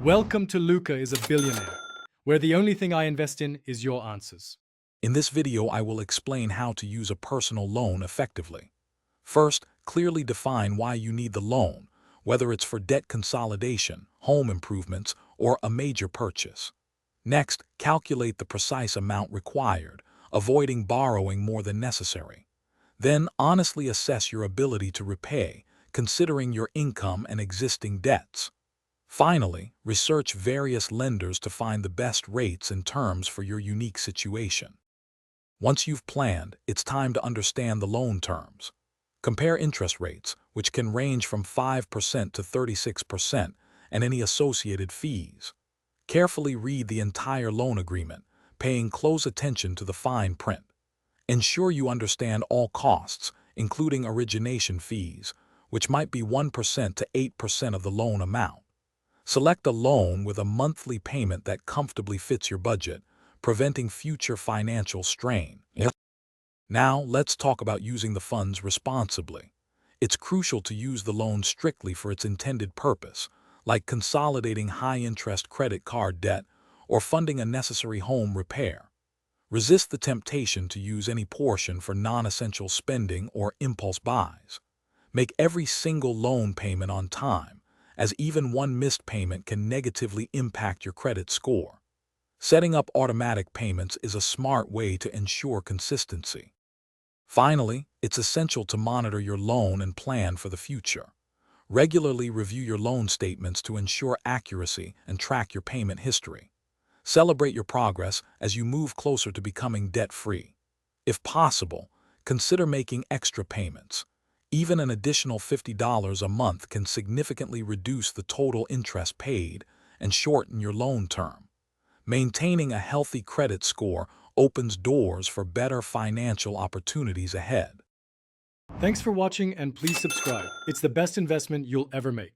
Welcome to Luca is a Billionaire, where the only thing I invest in is your answers. In this video, I will explain how to use a personal loan effectively. First, clearly define why you need the loan, whether it's for debt consolidation, home improvements, or a major purchase. Next, calculate the precise amount required, avoiding borrowing more than necessary. Then, honestly assess your ability to repay, considering your income and existing debts. Finally, research various lenders to find the best rates and terms for your unique situation. Once you've planned, it's time to understand the loan terms. Compare interest rates, which can range from 5% to 36%, and any associated fees. Carefully read the entire loan agreement, paying close attention to the fine print. Ensure you understand all costs, including origination fees, which might be 1% to 8% of the loan amount. Select a loan with a monthly payment that comfortably fits your budget, preventing future financial strain. Now, let's talk about using the funds responsibly. It's crucial to use the loan strictly for its intended purpose, like consolidating high-interest credit card debt or funding a necessary home repair. Resist the temptation to use any portion for non-essential spending or impulse buys. Make every single loan payment on time, as even one missed payment can negatively impact your credit score. Setting up automatic payments is a smart way to ensure consistency. Finally, it's essential to monitor your loan and plan for the future. Regularly review your loan statements to ensure accuracy and track your payment history. Celebrate your progress as you move closer to becoming debt-free. If possible, consider making extra payments. Even an additional $50 a month can significantly reduce the total interest paid and shorten your loan term. Maintaining a healthy credit score opens doors for better financial opportunities ahead. Thanks for watching and please subscribe. It's the best investment you'll ever make.